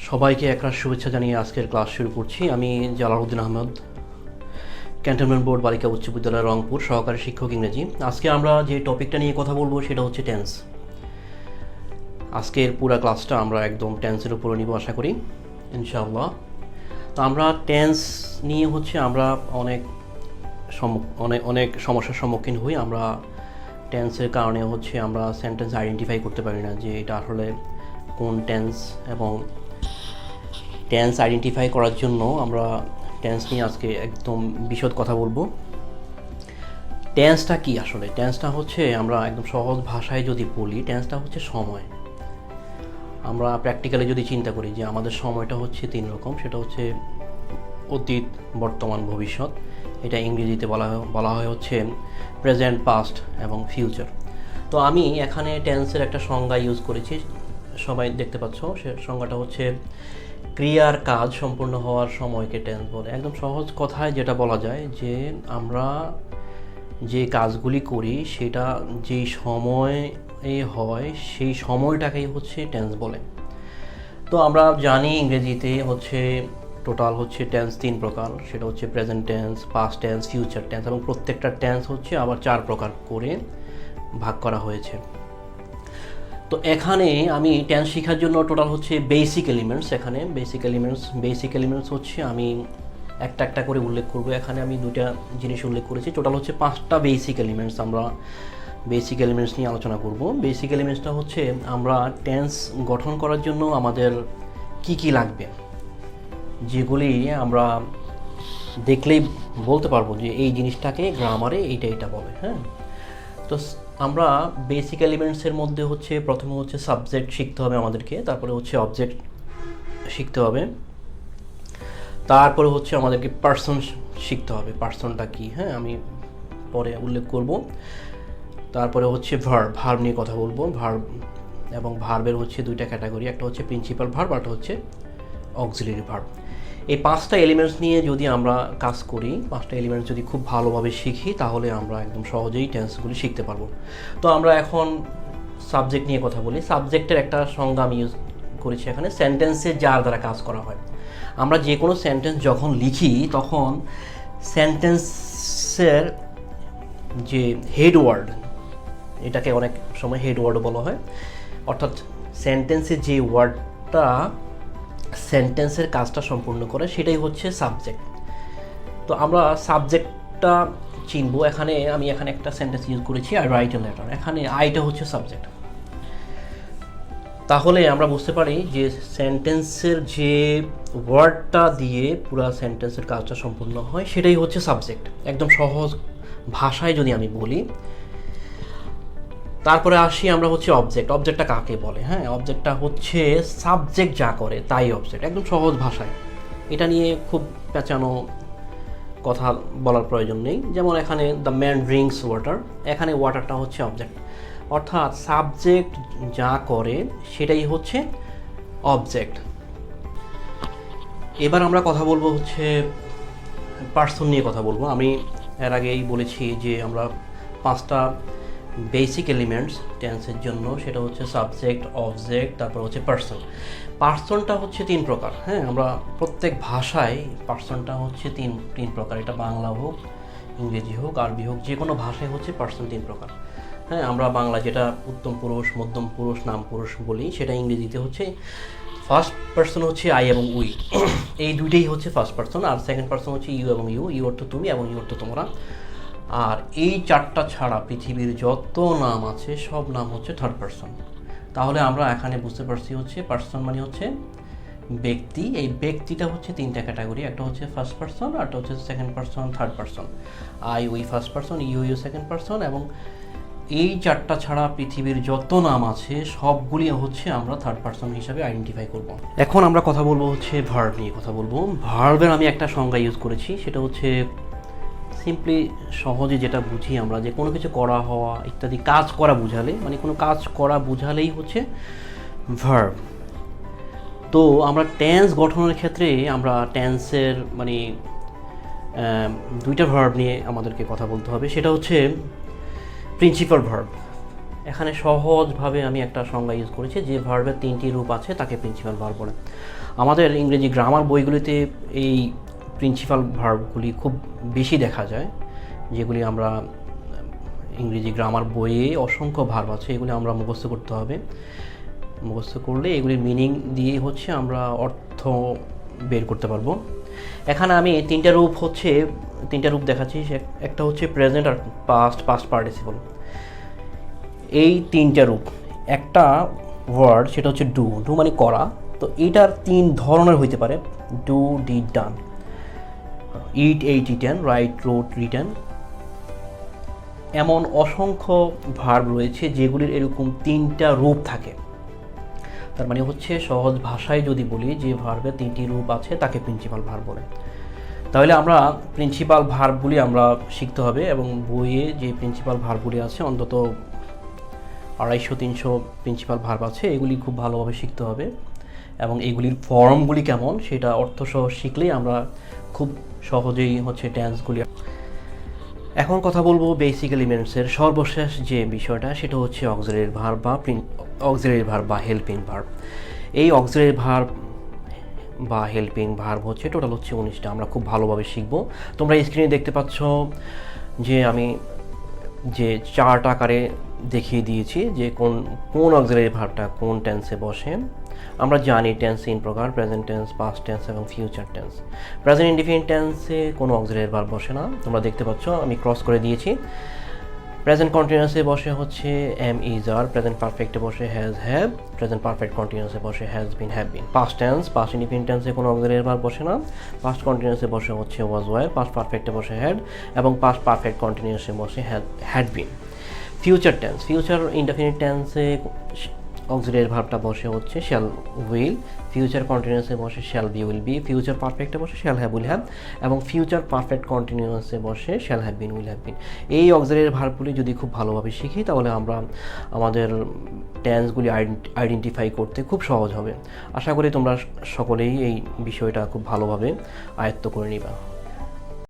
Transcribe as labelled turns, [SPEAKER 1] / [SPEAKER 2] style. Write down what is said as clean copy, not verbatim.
[SPEAKER 1] সবাইকে একরাশ শুভেচ্ছা জানিয়ে আজকের ক্লাস শুরু করছি। আমি জালালউদ্দিন আহমেদ, ক্যান্টনমেন্ট বোর্ড বালিকা উচ্চ বিদ্যালয় রংপুর, সহকারী শিক্ষক ইংরেজি। আজকে আমরা যে টপিকটা নিয়ে কথা বলবো সেটা হচ্ছে টেন্স। আজকের পুরো ক্লাসটা আমরা একদম টেন্সের উপরে নিব আশা করি ইনশাআল্লাহ। তো আমরা টেন্স নিয়ে আমরা অনেক সমস্যার সম্মুখীন হই। আমরা টেন্সের কারণে আমরা সেন্টেন্স আইডেন্টিফাই করতে পারি না যে এটা আসলে কোন টেন্স, এবং টেন্স আইডেন্টিফাই করার জন্য আমরা টেন্স নিয়ে আজকে একদম বিশদ কথা বলবো। টেন্সটা কি আসলে? টেন্সটা আমরা একদম সহজ ভাষায় যদি বলি, টেন্সটা সময়। আমরা প্র্যাকটিক্যালি যদি চিন্তা করি যে আমাদের সময়টা তিন রকম, সেটা অতীত, বর্তমান, ভবিষ্যৎ। এটা ইংরেজিতে বলা হয় প্রেজেন্ট, পাস্ট এবং ফিউচার। তো আমি এখানে টেন্সের একটা সংজ্ঞা ইউজ করেছি, সবাই দেখতে পাচ্ছ। সে সংজ্ঞাটা ক্রিয়ার কাজ সম্পূর্ণ হওয়ার সময়কে টেন্স বলে। একদম সহজ কথায় যেটা বলা যায় যে আমরা যে কাজগুলি করি সেটা যেই সময়ে হয় সেই সময়টাকেই টেন্স বলে। তো আমরা জানি ইংরেজিতে টোটাল টেন্স তিন প্রকার, সেটা present tense, past tense, future tense, এবং প্রত্যেকটা টেন্স আবার চার প্রকার করে ভাগ করা হয়েছে। তো এখানে আমি টেন্স শেখার জন্য টোটাল বেসিক এলিমেন্টস, এখানে বেসিক এলিমেন্টস আমি একটা একটা করে উল্লেখ করব। এখানে আমি দুইটা জিনিস উল্লেখ করেছি, টোটাল পাঁচটা বেসিক এলিমেন্টস। আমরা বেসিক এলিমেন্টস নিয়ে আলোচনা করব। বেসিক এলিমেন্টসটা আমরা টেন্স গঠন করার জন্য আমাদের কি লাগবে, যেগুলি আমরা দেখলেই বলতে পারবো যে এই জিনিসটাকে গ্রামারে এইটা বলে। হ্যাঁ, তো আমরা বেসিক এলিমেন্টসের মধ্যে প্রথমে সাবজেক্ট শিখতে হবে আমাদেরকে, তারপরে অবজেক্ট শিখতে হবে, তারপরে আমাদেরকে পার্সন শিখতে হবে। পার্সনটা কি, হ্যাঁ, আমি পরে উল্লেখ করব। তারপরে ভার্ব নিয়ে কথা বলবো। ভার্ব এবং ভার্বের দুইটা ক্যাটাগরি, একটা প্রিন্সিপাল ভার্ব, আর একটা অক্সিলারি ভার্ব। এই পাঁচটা এলিমেন্টস নিয়ে যদি আমরা কাজ করি, পাঁচটা এলিমেন্টস যদি খুব ভালোভাবে শিখি, তাহলে আমরা একদম সহজেই টেন্সগুলি শিখতে পারবো। তো আমরা এখন সাবজেক্ট নিয়ে কথা বলি। সাবজেক্টের একটা সংজ্ঞা আমি ইউজ করেছি এখানে, সেন্টেন্সে যার দ্বারা কাজ করা হয়। আমরা যে কোনো সেন্টেন্স যখন লিখি তখন সেন্টেন্সের যে হেড ওয়ার্ড, এটাকে অনেক সময় হেড ওয়ার্ডও বলা হয়, অর্থাৎ সেন্টেন্সে যে ওয়ার্ডটা সেন্টেন্সের কাজটা সম্পূর্ণ করে সেটাই সাবজেক্ট। তো আমরা সাবজেক্টটা চিনবো। আমি এখানে একটা সেন্টেন্স ইউজ করেছি, আই রাইট এ লেটার। এখানে আইটা সাবজেক্ট। তাহলে আমরা বুঝতে পারি যে সেন্টেন্সের যে ওয়ার্ডটা দিয়ে পুরো সেন্টেন্সের কাজটা সম্পূর্ণ হয় সেটাই সাবজেক্ট, একদম সহজ ভাষায় যদি আমি বলি। তারপরে আসি আমরা অবজেক্ট। অবজেক্টটা কাকে বলে? হ্যাঁ, অবজেক্টটা সাবজেক্ট যা করে তাই অবজেক্ট, একদম সহজ ভাষায়। এটা নিয়ে খুব পেঁচানো কথা বলার প্রয়োজন নেই। যেমন এখানে দ্য ম্যান ড্রিঙ্কস ওয়াটার, এখানে ওয়াটারটা অবজেক্ট, অর্থাৎ সাবজেক্ট যা করে সেটাই অবজেক্ট। এবার আমরা কথা বলবো পার্সন নিয়ে কথা বলবো। আমি এর আগেই বলেছি যে আমরা পাঁচটা বেসিক এলিমেন্টস টেন্সের জন্য, সেটা সাবজেক্ট, অবজেক্ট, তারপর পার্সন। পার্সনটা তিন প্রকার। হ্যাঁ, আমরা প্রত্যেক ভাষায় পার্সনটা তিন প্রকার। এটা বাংলা হোক, ইংরেজি হোক, আরবি হোক, যে কোনো ভাষায় পার্সন তিন প্রকার। হ্যাঁ, আমরা বাংলা যেটা উত্তম পুরুষ, মধ্যম পুরুষ, নাম পুরুষ বলি, সেটা ইংরেজিতে ফার্স্ট পার্সন আই এবং উই। এই দুইটাই ফার্স্ট পার্সন, আর সেকেন্ড পার্সন ইউ এবং ইউ। ইউ অর্থ তুমি এবং ইউ অর্থ তোমরা। আর এই চারটা ছাড়া পৃথিবীর যত নাম আছে সব নাম থার্ড পার্সন। তাহলে আমরা এখানে বুঝতে পারছি পার্সন মানে ব্যক্তি। এই ব্যক্তিটা তিনটা ক্যাটাগরি, একটা ফার্স্ট পার্সন, আর একটা second person, third person. I we first person, you second person, এবং এই চারটা ছাড়া পৃথিবীর যত নাম আছে সবগুলি আমরা থার্ড পার্সন হিসাবে আইডেন্টিফাই করব। এখন আমরা কথা বলবো ভার্ব নিয়ে কথা বলবো। ভার্বের আমি একটা সংজ্ঞা ইউজ করেছি, সেটা সিম্পলি সহজে যেটা বুঝি আমরা, যে কোনো কিছু করা, হওয়া ইত্যাদি কাজ করা বুঝালে, মানে কোনো কাজ করা বুঝালেই ভার্ব। তো আমরা টেন্স গঠনের ক্ষেত্রে আমরা টেন্সের দুইটা ভার্ব নিয়ে আমাদেরকে কথা বলতে হবে। সেটা প্রিন্সিপাল ভার্ব। এখানে সহজভাবে আমি একটা সংজ্ঞা ইউজ করেছি, যে ভার্বের 3টি রূপ আছে তাকে প্রিন্সিপাল ভার্ব বলে। আমাদের ইংরেজি গ্রামার বইগুলিতে এই প্রিন্সিপাল ভার্বগুলি খুব বেশি দেখা যায়, যেগুলি আমরা ইংরেজি গ্রামার বইয়ে অসংখ্য ভার্ব আছে, এগুলি আমরা মুখস্থ করতে হবে। মুখস্থ করলে এগুলির মিনিং দিয়ে হচ্ছে আমরা অর্থ বের করতে পারবো। এখানে আমি তিনটা রূপ দেখাচ্ছি। একটা হচ্ছে প্রেজেন্ট আর পাস্ট পার্টিসিপল। এই তিনটা রূপ, একটা ওয়ার্ড সেটা হচ্ছে ডু মানে করা, তো এটার 3 ধরনের হইতে পারে, do, did, done. Eat, ate, eaten, write, wrote, written. এমন অসংখ্য ভার্ব রয়েছে যেগুলির এরকম 3টা রূপ থাকে। তার মানে হচ্ছে সহজ ভাষায় যদি বলি যে ভার্বের 3টি রূপ আছে তাকে প্রিন্সিপাল ভার্ব বলে। তাহলে আমরা প্রিন্সিপাল ভার্বগুলি আমরা শিখতে হবে, এবং বইয়ে যে প্রিন্সিপাল ভার্বগুলি আছে অন্তত 250-300 প্রিন্সিপাল ভার্ব আছে, এগুলি খুব ভালোভাবে শিখতে হবে, এবং এগুলির ফর্মগুলি কেমন সেটা অর্থসহ শিখলেই আমরা খুব সহজেই হচ্ছে টেন্সগুলি। এখন কথা বলবো বেসিক এলিমেন্টসের সর্বশেষ যে বিষয়টা, সেটা হচ্ছে অক্সিলারি ভার্ব বা হেল্পিং ভার্ব। এই অক্সিলারি ভার্ব বা হেল্পিং ভার্ব হচ্ছে টোটাল হচ্ছে 19টা। আমরা খুব ভালোভাবে শিখব। তোমরা স্ক্রিনে দেখতে পাচ্ছ যে আমি যে চার্ট আকারে দেখিয়ে দিয়েছি যে কোন অক্সিলারি ভার্বটা কোন টেন্সে বসে। আমরা জানি টেন্স 3 প্রকার: প্রেজেন্ট টেন্স, পাস্ট টেন্স এবং ফিউচার টেন্স। প্রেজেন্ট ইনডিফিনিট টেন্সে কোনো অক্সিলারি ভার্ব বসে না, তোমরা দেখতে পাচ্ছ আমি ক্রস করে দিয়েছি। প্রেজেন্ট কন্টিনিউয়াসে বসে হচ্ছে এম, ইজ, আর। প্রেজেন্ট পারফেক্টে বসে হ্যাজ, হ্যাভ। প্রেজেন্ট পারফেক্ট কন্টিনিউয়াসে বসে has been, have been. Past tense, past indefinite টেন্সে কোনো অক্সিলারি ভার্ব বসে না। পাস্ট কন্টিনিউয়াসে বসে হচ্ছে ওয়াজ, ওয়্যার। পাস্ট পারফেক্টে বসে হ্যাড, এবং পাস্ট পারফেক্ট কন্টিনিউয়াসে বসে had been. Future tense, future indefinite টেন্সে অক্সিলারি ভার্বটা বসে হচ্ছে শ্যাল, উইল। ফিউচার কন্টিনিউয়াসে বসে shall be, will be. Future পারফেক্টে বসে শ্যাল হ্যাভ, উইল হ্যাভ, এবং ফিউচার পারফেক্ট কন্টিনিউয়াসে বসে shall have been, will have been. এই অক্সিলারি ভার্বগুলি যদি খুব ভালোভাবে শিখি তাহলে আমরা আমাদের টেন্সগুলি আইডেন্টিফাই করতে খুব সহজ হবে। আশা করি তোমরা সকলেই এই বিষয়টা খুব ভালোভাবে আয়ত্ত করে নিবা।